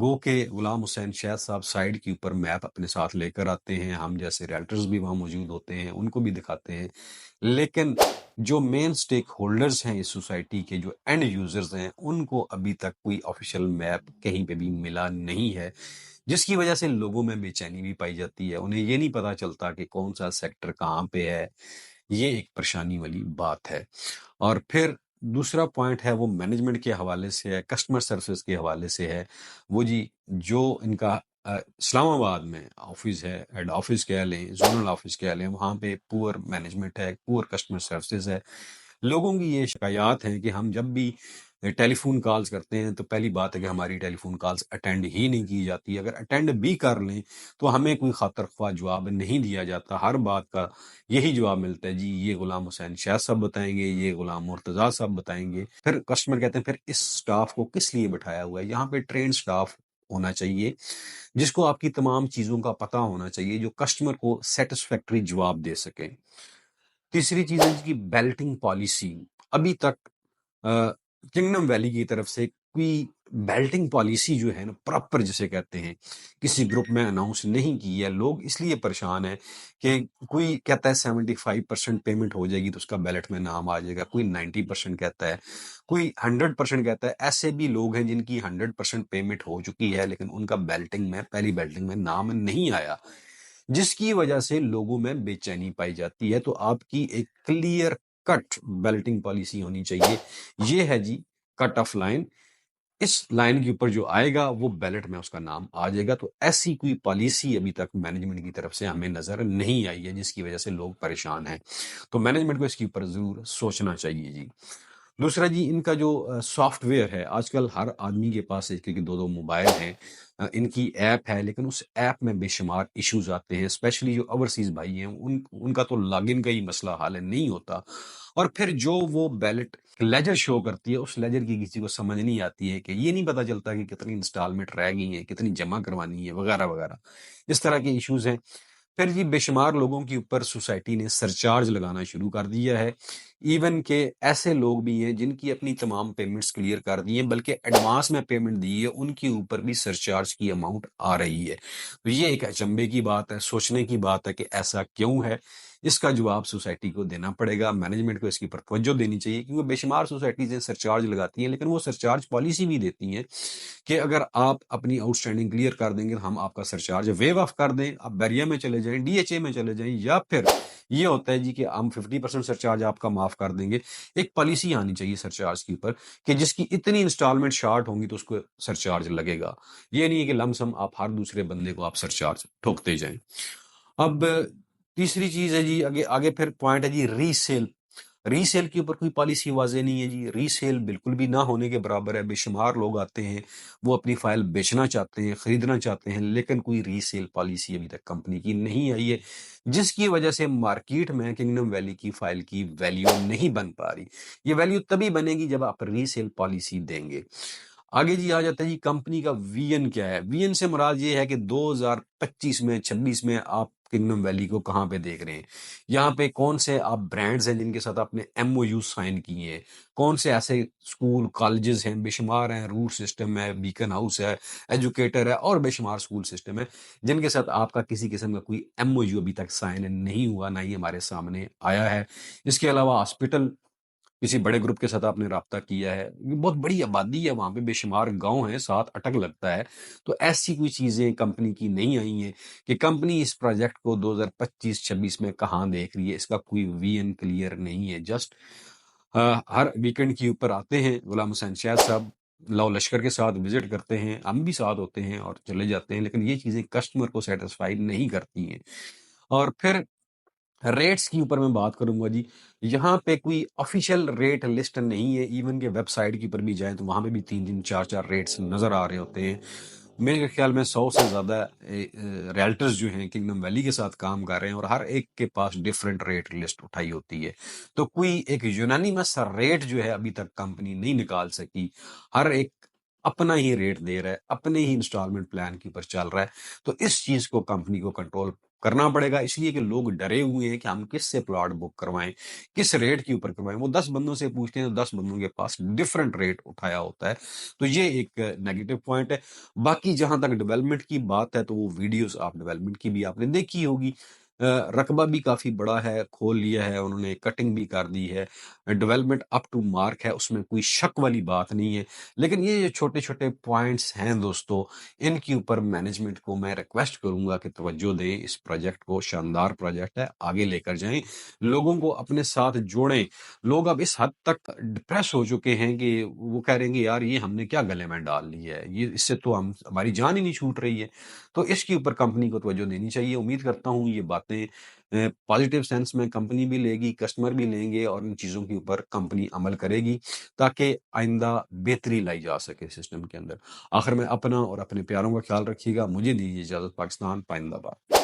گو کہ غلام حسین شاید صاحب سائٹ کے اوپر میپ اپنے ساتھ لے کر آتے ہیں، ہم جیسے ریلٹرز بھی وہاں موجود ہوتے ہیں، ان کو بھی دکھاتے ہیں، لیکن جو مین سٹیک ہولڈرز ہیں اس سوسائٹی کے، جو اینڈ یوزرز ہیں، ان کو ابھی تک کوئی آفیشیل میپ کہیں پہ بھی ملا نہیں ہے، جس کی وجہ سے لوگوں میں بے چینی بھی پائی جاتی ہے، انہیں یہ نہیں پتا چلتا کہ کون سا سیکٹر کہاں پہ ہے، یہ ایک پریشانی والی بات ہے۔ اور پھر دوسرا پوائنٹ ہے وہ مینجمنٹ کے حوالے سے ہے، کسٹمر سروس کے حوالے سے ہے، وہ جی جو ان کا اسلام آباد میں آفس ہے، ہیڈ آفس کہہ لیں، زونل آفس کہہ لیں، وہاں پہ پور مینجمنٹ ہے، پور کسٹمر سروسز ہے۔ لوگوں کی یہ شکایات ہیں کہ ہم جب بھی ٹیلی فون کالز کرتے ہیں تو پہلی بات ہے کہ ہماری ٹیلی فون کالز اٹینڈ ہی نہیں کی جاتی، اگر اٹینڈ بھی کر لیں تو ہمیں کوئی خاطر خواہ جواب نہیں دیا جاتا، ہر بات کا یہی جواب ملتا ہے، جی یہ غلام حسین شاہ صاحب بتائیں گے، یہ غلام مرتضیٰ صاحب بتائیں گے۔ پھر کسٹمر کہتے ہیں پھر اس سٹاف کو کس لیے بٹھایا ہوا ہے؟ یہاں پہ ٹرینڈ سٹاف ہونا چاہیے جس کو آپ کی تمام چیزوں کا پتہ ہونا چاہیے، جو کسٹمر کو سیٹسفیکٹری جواب دے سکیں۔ تیسری چیز ہے جس کی بیلٹنگ پالیسی، ابھی تک کنگڈم ویلی کی طرف سے کوئی بیلٹنگ پالیسی جو ہے نا پراپر جسے کہتے ہیں کسی گروپ میں اناؤنس نہیں کی ہے۔ لوگ اس لیے پریشان ہیں کہ کوئی کہتا ہے 75% پیمنٹ ہو جائے گی تو اس کا بیلٹ میں نام آ جائے گا، کوئی 90% کہتا ہے، کوئی 100% کہتا ہے۔ ایسے بھی لوگ ہیں جن کی 100% پیمنٹ ہو چکی ہے لیکن ان کا بیلٹنگ میں، پہلی بیلٹنگ میں نام نہیں آیا، جس کی وجہ سے لوگوں میں بے چینی پائی جاتی ہے۔ تو آپ کی ایک کلیئر کٹ بیلٹنگ پالیسی ہونی چاہیے، یہ ہے جی کٹ آف لائن، اس لائن کے اوپر جو آئے گا وہ بیلٹ میں اس کا نام آ جائے گا۔ تو ایسی کوئی پالیسی ابھی تک مینجمنٹ کی طرف سے ہمیں نظر نہیں آئی ہے، جس کی وجہ سے لوگ پریشان ہیں۔ تو مینجمنٹ کو اس کے اوپر ضرور سوچنا چاہیے جی۔ دوسرا جی ان کا جو سافٹ ویئر ہے، آج کل ہر آدمی کے پاس ایک ایک دو دو موبائل ہیں، ان کی ایپ ہے، لیکن اس ایپ میں بے شمار ایشوز آتے ہیں، اسپیشلی جو اوورسیز بھائی ہیں ان کا تو لاگ ان کا ہی مسئلہ حل نہیں ہوتا، اور پھر جو وہ بیلٹ لیجر شو کرتی ہے اس لیجر کی کسی کو سمجھ نہیں آتی ہے، کہ یہ نہیں پتا چلتا کہ کتنی انسٹالمنٹ رہ گئی ہیں، کتنی جمع کروانی ہے، وغیرہ وغیرہ، اس طرح کے ایشوز ہیں۔ پھر جی بے شمار لوگوں کے اوپر سوسائٹی نے سرچارج لگانا شروع کر دیا ہے، ایون کہ ایسے لوگ بھی ہیں جن کی اپنی تمام پیمنٹس کلیئر کر دی ہیں، بلکہ ایڈوانس میں پیمنٹ دی ہے، ان کے اوپر بھی سرچارج کی اماؤنٹ آ رہی ہے۔ تو یہ ایک اچنبے کی بات ہے، سوچنے کی بات ہے کہ ایسا کیوں ہے، اس کا جواب سوسائٹی کو دینا پڑے گا، مینجمنٹ کو اس کی پر توجہ دینی چاہیے، کیونکہ بے شمار سوسائٹیز سرچارج لگاتی ہیں لیکن وہ سرچارج پالیسی بھی دیتی ہیں کہ اگر آپ اپنی آؤٹ اسٹینڈنگ کلیئر کر دیں گے تو ہم آپ کا سرچارج ویو آف کر دیں، آپ بیریا میں چلے جائیں، ڈی ایچ اے میں چلے جائیں، یا پھر یہ ہوتا ہے جی کہ ہم 50% سرچارج آپ کا معاف کر دیں گے۔ ایک پالیسی آنی چاہیے سرچارج کے اوپر کہ جس کی اتنی انسٹالمنٹ شارٹ ہوں گی تو اس کو سرچارج لگے گا، یہ نہیں ہے کہ لم سم آپ ہر دوسرے بندے کو آپ سرچارج ٹھوکتے جائیں۔ اب تیسری چیز ہے جی، آگے پھر پوائنٹ ہے جی ری سیل۔ ری سیل کے اوپر کوئی پالیسی واضح نہیں ہے جی، ری سیل بالکل بھی نہ ہونے کے برابر ہے۔ بے شمار لوگ آتے ہیں، وہ اپنی فائل بیچنا چاہتے ہیں، خریدنا چاہتے ہیں، لیکن کوئی ری سیل پالیسی ابھی تک کمپنی کی نہیں آئی ہے، جس کی وجہ سے مارکیٹ میں کنگڈم ویلی کی فائل کی ویلیو نہیں بن پا رہی۔ یہ ویلیو تبھی بنے گی جب آپ ری سیل پالیسی دیں گے۔ آگے جی آ جاتا ہے جی کمپنی کا وی این کیا ہے۔ وی این سے مراد یہ ہے کہ 2025 میں 26 میں آپ کنگڈم ویلی کو کہاں پہ دیکھ رہے ہیں، یہاں پہ کون سے آپ برانڈز ہیں جن کے ساتھ آپ نے ایم او یو سائن کیے ہیں، کون سے ایسے اسکول کالجز ہیں، بے شمار ہیں، روٹ سسٹم ہے، بیکن ہاؤس ہے، ایجوکیٹر ہے، اور بے شمار اسکول سسٹم ہے جن کے ساتھ آپ کا کسی قسم کا کوئی ایم او یو ابھی تک سائن نہیں ہوا، نہ ہی ہمارے سامنے آیا ہے۔ اس کے علاوہ ہاسپٹل، کسی بڑے گروپ کے ساتھ آپ نے رابطہ کیا ہے، بہت بڑی آبادی ہے وہاں پہ، بے شمار گاؤں ہیں، ساتھ اٹک لگتا ہے، تو ایسی کوئی چیزیں کمپنی کی نہیں آئی ہیں کہ کمپنی اس پروجیکٹ کو 2025-26 میں کہاں دیکھ رہی ہے، اس کا کوئی وی این کلیئر نہیں ہے۔ جسٹ ہر ویکنڈ کے اوپر آتے ہیں غلام حسین شاہ صاحب، لو لشکر کے ساتھ وزٹ کرتے ہیں، ہم بھی ساتھ ہوتے ہیں اور چلے جاتے ہیں، لیکن یہ چیزیں کسٹمر کو سیٹسفائی نہیں کرتی ہیں۔ اور پھر ریٹس کی اوپر میں بات کروں گا جی، یہاں پہ کوئی آفیشیل ریٹ لسٹ نہیں ہے، ایون کہ ویب سائٹ کی پر بھی جائیں تو وہاں پہ بھی 3-4 ریٹس نظر آ رہے ہوتے ہیں۔ میرے خیال میں 100 سے زیادہ ریلٹرز جو ہیں کنگڈم ویلی کے ساتھ کام کر رہے ہیں، اور ہر ایک کے پاس ڈیفرنٹ ریٹ لسٹ اٹھائی ہوتی ہے، تو کوئی ایک یونانیمس ریٹ جو ہے ابھی تک کمپنی نہیں نکال سکی، ہر ایک اپنا ہی ریٹ دے رہا ہے، اپنے ہی انسٹالمنٹ پلان کے اوپر چل رہا ہے۔ تو اس چیز کو کمپنی کو کنٹرول کرنا پڑے گا، اس لیے کہ لوگ ڈرے ہوئے ہیں کہ ہم کس سے پلاٹ بک کروائیں، کس ریٹ کے اوپر کروائیں۔ وہ 10 بندوں سے پوچھتے ہیں تو 10 بندوں کے پاس ڈفرنٹ ریٹ اٹھایا ہوتا ہے، تو یہ ایک نیگیٹو پوائنٹ ہے۔ باقی جہاں تک ڈیولپمنٹ کی بات ہے تو وہ ویڈیوز آپ ڈیولپمنٹ کی بھی آپ نے دیکھی ہوگی، رقبہ بھی کافی بڑا ہے، کھول لیا ہے انہوں نے، کٹنگ بھی کر دی ہے، ڈیولپمنٹ اپ ٹو مارک ہے، اس میں کوئی شک والی بات نہیں ہے۔ لیکن یہ جو چھوٹے چھوٹے پوائنٹس ہیں دوستو، ان کے اوپر مینجمنٹ کو میں ریکویسٹ کروں گا کہ توجہ دیں، اس پروجیکٹ کو، شاندار پروجیکٹ ہے، آگے لے کر جائیں، لوگوں کو اپنے ساتھ جوڑیں۔ لوگ اب اس حد تک ڈپریس ہو چکے ہیں کہ وہ کہہ رہے ہیں کہ یار یہ ہم نے کیا گلے میں ڈال لیا ہے، یہ اس سے تو ہماری جان ہی نہیں چھوٹ رہی ہے۔ تو اس کے اوپر کمپنی کو توجہ دینی چاہیے۔ امید کرتا ہوں یہ باتیں پازیٹیو سینس میں کمپنی بھی لے گی، کسٹمر بھی لیں گے، اور ان چیزوں کے اوپر کمپنی عمل کرے گی تاکہ آئندہ بہتری لائی جا سکے سسٹم کے اندر۔ آخر میں اپنا اور اپنے پیاروں کا خیال رکھیے گا۔ مجھے دیجیے اجازت۔ پاکستان پائندہ باد۔